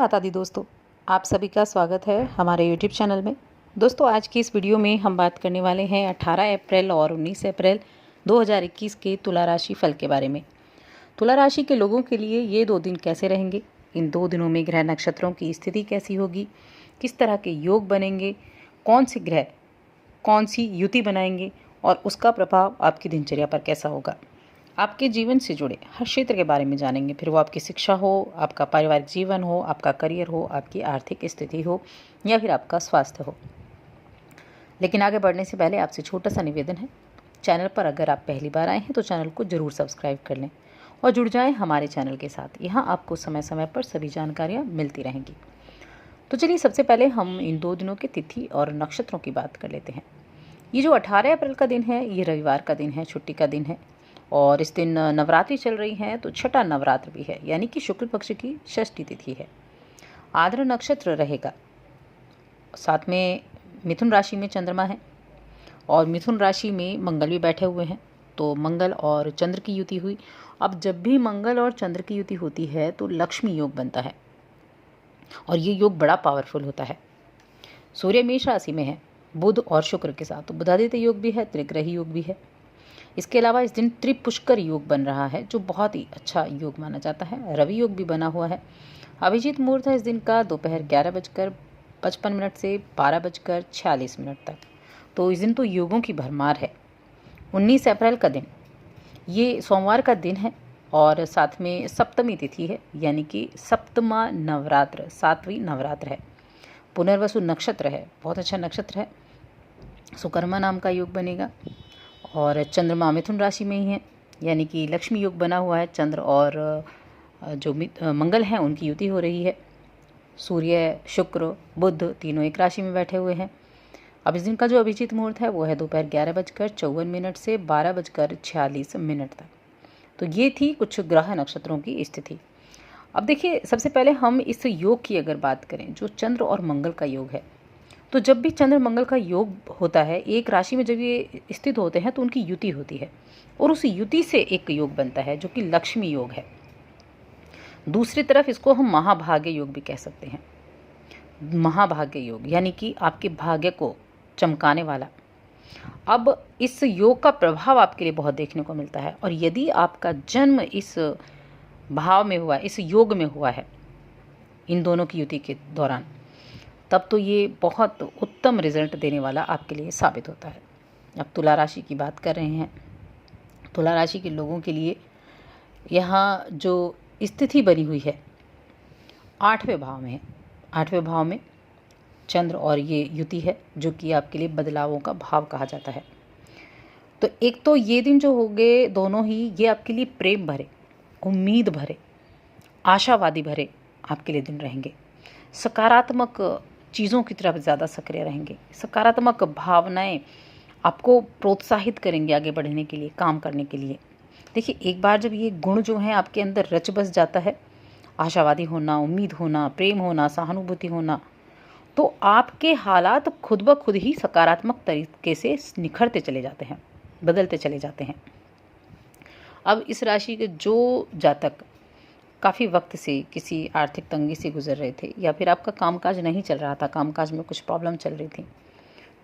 माता दी दोस्तों, आप सभी का स्वागत है हमारे YouTube चैनल में। दोस्तों, आज की इस वीडियो में हम बात करने वाले हैं 18 अप्रैल और 19 अप्रैल 2021 के तुला राशि फल के बारे में। तुला राशि के लोगों के लिए ये 2 दिन कैसे रहेंगे, इन 2 दिनों में ग्रह नक्षत्रों की स्थिति कैसी होगी, किस तरह के योग बनेंगे, कौन से ग्रह कौन सी युति बनाएंगे और उसका प्रभाव आपकी दिनचर्या पर कैसा होगा। आपके जीवन से जुड़े हर क्षेत्र के बारे में जानेंगे, फिर वो आपकी शिक्षा हो, आपका पारिवारिक जीवन हो, आपका करियर हो, आपकी आर्थिक स्थिति हो या फिर आपका स्वास्थ्य हो। लेकिन आगे बढ़ने से पहले आपसे छोटा सा निवेदन है, चैनल पर अगर आप पहली बार आए हैं तो चैनल को ज़रूर सब्सक्राइब कर लें और जुड़ जाएं हमारे चैनल के साथ। यहाँ आपको समय समय पर सभी जानकारियाँ मिलती रहेंगी। तो चलिए सबसे पहले हम इन 2 दिनों की तिथि और नक्षत्रों की बात कर लेते हैं। ये जो 18 अप्रैल का दिन है, ये रविवार का दिन है, छुट्टी का दिन है और इस दिन नवरात्रि चल रही है, तो छठा नवरात्र भी है, यानी कि शुक्ल पक्ष की षष्ठी तिथि है। आर्द्र नक्षत्र रहेगा, साथ में मिथुन राशि में चंद्रमा है और मिथुन राशि में मंगल भी बैठे हुए हैं, तो मंगल और चंद्र की युति हुई। अब जब भी मंगल और चंद्र की युति होती है तो लक्ष्मी योग बनता है और ये योग बड़ा पावरफुल होता है। सूर्य मेष राशि में है बुध और शुक्र के साथ, तो बुधादित्य योग भी है, त्रिग्रही योग भी है। इसके अलावा इस दिन त्रिपुष्कर योग बन रहा है, जो बहुत ही अच्छा योग माना जाता है। रवि योग भी बना हुआ है। अभिजीत मुहूर्त है इस दिन का दोपहर 11:55 से 12:46 तक, तो इस दिन तो योगों की भरमार है। 19 अप्रैल का दिन ये सोमवार का दिन है और साथ में सप्तमी तिथि है, यानी कि सप्तमा नवरात्र, 7वीं नवरात्र है। पुनर्वसु नक्षत्र है, बहुत अच्छा नक्षत्र है। सुकर्मा नाम का योग बनेगा और चंद्रमा मिथुन राशि में ही है, यानी कि लक्ष्मी योग बना हुआ है। चंद्र और जो मंगल हैं उनकी युति हो रही है। सूर्य, शुक्र, बुध तीनों एक राशि में बैठे हुए हैं। अब इस दिन का जो अभिजीत मुहूर्त है वो है दोपहर 11:54 से 12:46 तक। तो ये थी कुछ ग्रह नक्षत्रों की स्थिति। अब देखिए, सबसे पहले हम इस योग की अगर बात करें, जो चंद्र और मंगल का योग है, तो जब भी चंद्र मंगल का योग होता है, एक राशि में जब ये स्थित होते हैं तो उनकी युति होती है और उस युति से एक योग बनता है जो कि लक्ष्मी योग है। दूसरी तरफ इसको हम महाभाग्य योग भी कह सकते हैं। महाभाग्य योग यानी कि आपके भाग्य को चमकाने वाला। अब इस योग का प्रभाव आपके लिए बहुत देखने को मिलता है और यदि आपका जन्म इस भाव में हुआ, इस योग में हुआ है, इन दोनों की युति के दौरान, तब तो ये बहुत उत्तम रिजल्ट देने वाला आपके लिए साबित होता है। अब तुला राशि की बात कर रहे हैं। तुला राशि के लोगों के लिए यहाँ जो स्थिति बनी हुई है 8वें भाव में है। 8वें भाव में चंद्र और ये युति है, जो कि आपके लिए बदलावों का भाव कहा जाता है। तो एक तो ये दिन जो होंगे दोनों ही, ये आपके लिए प्रेम भरे, उम्मीद भरे, आशावादी भरे आपके लिए दिन रहेंगे। सकारात्मक चीज़ों की तरफ ज़्यादा सक्रिय रहेंगे। सकारात्मक भावनाएं आपको प्रोत्साहित करेंगे आगे बढ़ने के लिए, काम करने के लिए। देखिए, एक बार जब ये गुण जो हैं आपके अंदर रच बस जाता है, आशावादी होना, उम्मीद होना, प्रेम होना, सहानुभूति होना, तो आपके हालात खुद ब खुद ही सकारात्मक तरीके से निखरते चले जाते हैं, बदलते चले जाते हैं। अब इस राशि के जो जातक काफ़ी वक्त से किसी आर्थिक तंगी से गुजर रहे थे या फिर आपका कामकाज नहीं चल रहा था, कामकाज में कुछ प्रॉब्लम चल रही थी,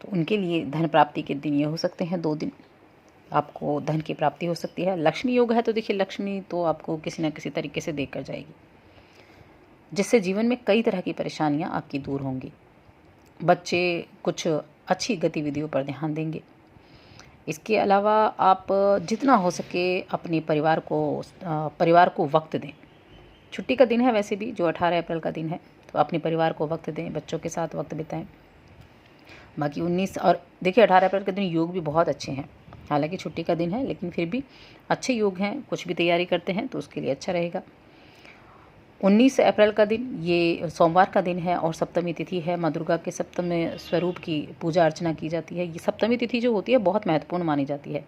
तो उनके लिए धन प्राप्ति के दिन ये हो सकते हैं। 2 दिन आपको धन की प्राप्ति हो सकती है। लक्ष्मी योग है, तो देखिए लक्ष्मी तो आपको किसी न किसी तरीके से देकर जाएगी, जिससे जीवन में कई तरह की परेशानियां आपकी दूर होंगी। बच्चे कुछ अच्छी गतिविधियों पर ध्यान देंगे। इसके अलावा आप जितना हो सके अपने परिवार को वक्त दें। छुट्टी का दिन है वैसे भी, जो 18 अप्रैल का दिन है, तो अपने परिवार को वक्त दें, बच्चों के साथ वक्त बिताएं। बाकी 19 और देखिए 18 अप्रैल के दिन योग भी बहुत अच्छे हैं। हालांकि छुट्टी का दिन है लेकिन फिर भी अच्छे योग हैं। कुछ भी तैयारी करते हैं तो उसके लिए अच्छा रहेगा। 19 अप्रैल का दिन ये सोमवार का दिन है और सप्तमी तिथि है। माँ दुर्गा के सप्तम स्वरूप की पूजा अर्चना की जाती है। ये सप्तमी तिथि जो होती है बहुत महत्वपूर्ण मानी जाती है।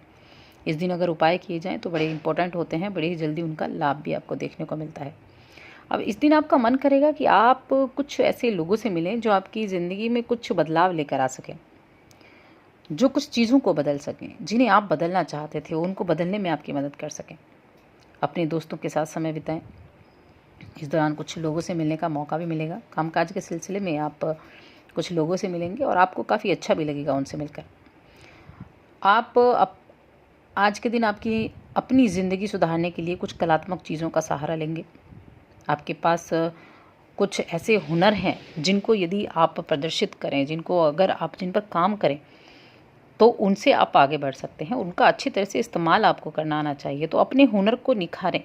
इस दिन अगर उपाय किए जाएँ तो बड़े इंपॉर्टेंट होते हैं, बड़े ही जल्दी उनका लाभ भी आपको देखने को मिलता है। अब इस दिन आपका मन करेगा कि आप कुछ ऐसे लोगों से मिलें जो आपकी ज़िंदगी में कुछ बदलाव लेकर आ सकें, जो कुछ चीज़ों को बदल सकें, जिन्हें आप बदलना चाहते थे उनको बदलने में आपकी मदद कर सकें। अपने दोस्तों के साथ समय बिताएं, इस दौरान कुछ लोगों से मिलने का मौका भी मिलेगा। कामकाज के सिलसिले में आप कुछ लोगों से मिलेंगे और आपको काफ़ी अच्छा भी लगेगा उनसे मिलकर। आज के दिन आपकी अपनी ज़िंदगी सुधारने के लिए कुछ कलात्मक चीज़ों का सहारा लेंगे। आपके पास कुछ ऐसे हुनर हैं जिनको यदि आप प्रदर्शित करें, जिन पर काम करें, तो उनसे आप आगे बढ़ सकते हैं। उनका अच्छी तरह से इस्तेमाल आपको करना आना चाहिए। तो अपने हुनर को निखारें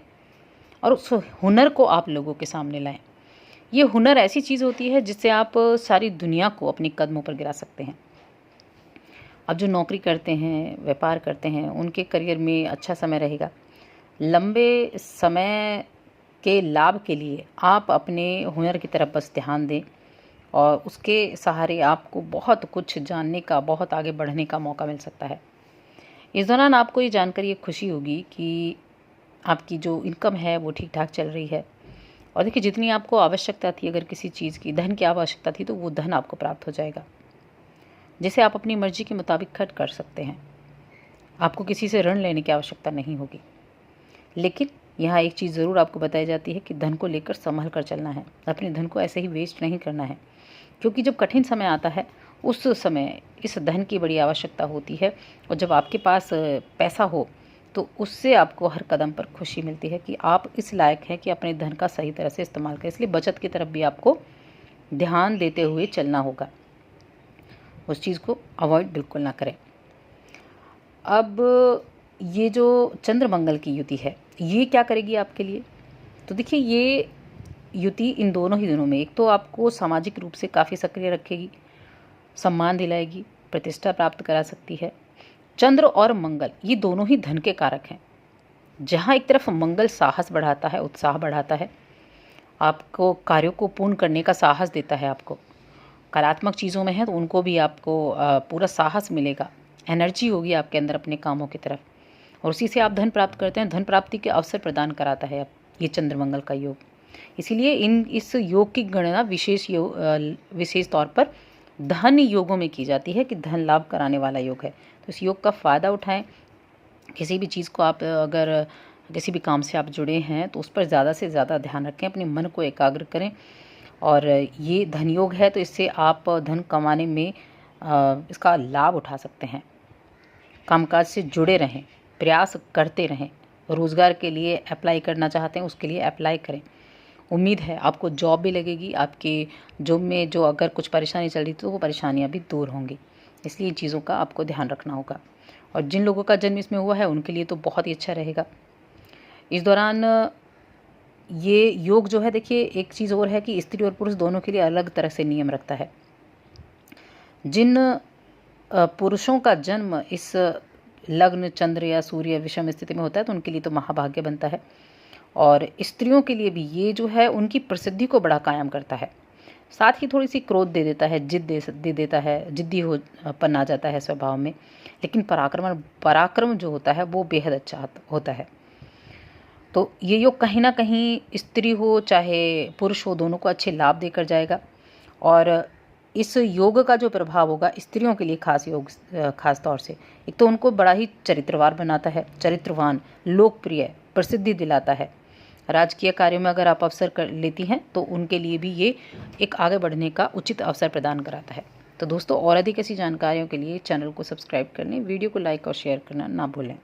और उस हुनर को आप लोगों के सामने लाएं। ये हुनर ऐसी चीज़ होती है जिससे आप सारी दुनिया को अपने कदमों पर गिरा सकते हैं। अब जो नौकरी करते हैं, व्यापार करते हैं, उनके करियर में अच्छा समय रहेगा। लंबे समय के लाभ के लिए आप अपने हुनर की तरफ बस ध्यान दें और उसके सहारे आपको बहुत कुछ जानने का, बहुत आगे बढ़ने का मौका मिल सकता है। इस दौरान आपको ये जानकर ये खुशी होगी कि आपकी जो इनकम है वो ठीक ठाक चल रही है। और देखिए, जितनी आपको आवश्यकता थी, अगर किसी चीज़ की धन की आवश्यकता थी, तो वो धन आपको प्राप्त हो जाएगा, जिसे आप अपनी मर्जी के मुताबिक खर्च कर सकते हैं। आपको किसी से ऋण लेने की आवश्यकता नहीं होगी। लेकिन यहाँ एक चीज़ ज़रूर आपको बताई जाती है कि धन को लेकर संभल कर चलना है। अपने धन को ऐसे ही वेस्ट नहीं करना है, क्योंकि जब कठिन समय आता है उस समय इस धन की बड़ी आवश्यकता होती है। और जब आपके पास पैसा हो तो उससे आपको हर कदम पर खुशी मिलती है कि आप इस लायक हैं कि अपने धन का सही तरह से इस्तेमाल करें। इसलिए बचत की तरफ भी आपको ध्यान देते हुए चलना होगा। उस चीज़ को अवॉइड बिल्कुल ना करें। अब ये जो चंद्र-मंगल की युति है, ये क्या करेगी आपके लिए? तो देखिए, ये युति इन दोनों ही दिनों में एक तो आपको सामाजिक रूप से काफ़ी सक्रिय रखेगी, सम्मान दिलाएगी, प्रतिष्ठा प्राप्त करा सकती है। चंद्र और मंगल ये दोनों ही धन के कारक हैं। जहाँ एक तरफ मंगल साहस बढ़ाता है, उत्साह बढ़ाता है, आपको कार्यों को पूर्ण करने का साहस देता है। आपको कलात्मक चीज़ों में है तो उनको भी आपको पूरा साहस मिलेगा, एनर्जी होगी आपके अंदर अपने कामों की तरफ, और उसी से आप धन प्राप्त करते हैं। धन प्राप्ति के अवसर प्रदान कराता है ये चंद्र मंगल का योग। इसीलिए इस योग की गणना विशेष तौर पर धन योगों में की जाती है कि धन लाभ कराने वाला योग है। तो इस योग का फ़ायदा उठाएं। किसी भी चीज़ को आप अगर किसी भी काम से आप जुड़े हैं तो उस पर ज़्यादा से ज़्यादा ध्यान रखें, अपने मन को एकाग्र करें। और ये धन योग है तो इससे आप धन कमाने में इसका लाभ उठा सकते हैं। कामकाज से जुड़े रहें, प्रयास करते रहें। रोज़गार के लिए अप्लाई करना चाहते हैं, उसके लिए अप्लाई करें। उम्मीद है आपको जॉब भी लगेगी। आपके जॉब में जो अगर कुछ परेशानी चल रही थी तो वो परेशानियां भी दूर होंगी। इसलिए इन चीज़ों का आपको ध्यान रखना होगा। और जिन लोगों का जन्म इसमें हुआ है उनके लिए तो बहुत ही अच्छा रहेगा। इस दौरान ये योग जो है, देखिए एक चीज़ और है कि स्त्री और पुरुष दोनों के लिए अलग तरह से नियम रखता है। जिन पुरुषों का जन्म इस लग्न, चंद्र या सूर्य विषम स्थिति में होता है तो उनके लिए तो महाभाग्य बनता है। और स्त्रियों के लिए भी ये जो है उनकी प्रसिद्धि को बड़ा कायम करता है। साथ ही थोड़ी सी क्रोध दे देता है, जिद दे देता है, जिद्दी पन आ जाता है स्वभाव में। लेकिन पराक्रम जो होता है वो बेहद अच्छा होता है। तो ये योग कहीं ना कहीं स्त्री हो चाहे पुरुष हो, दोनों को अच्छे लाभ देकर जाएगा। और इस योग का जो प्रभाव होगा स्त्रियों के लिए खास तौर से, एक तो उनको बड़ा ही चरित्रवान, लोकप्रिय, प्रसिद्धि दिलाता है। राजकीय कार्यों में अगर आप अवसर लेती हैं तो उनके लिए भी ये एक आगे बढ़ने का उचित अवसर प्रदान कराता है। तो दोस्तों, और अधिक ऐसी जानकारियों के लिए चैनल को सब्सक्राइब करने, वीडियो को लाइक और शेयर करना ना भूलें।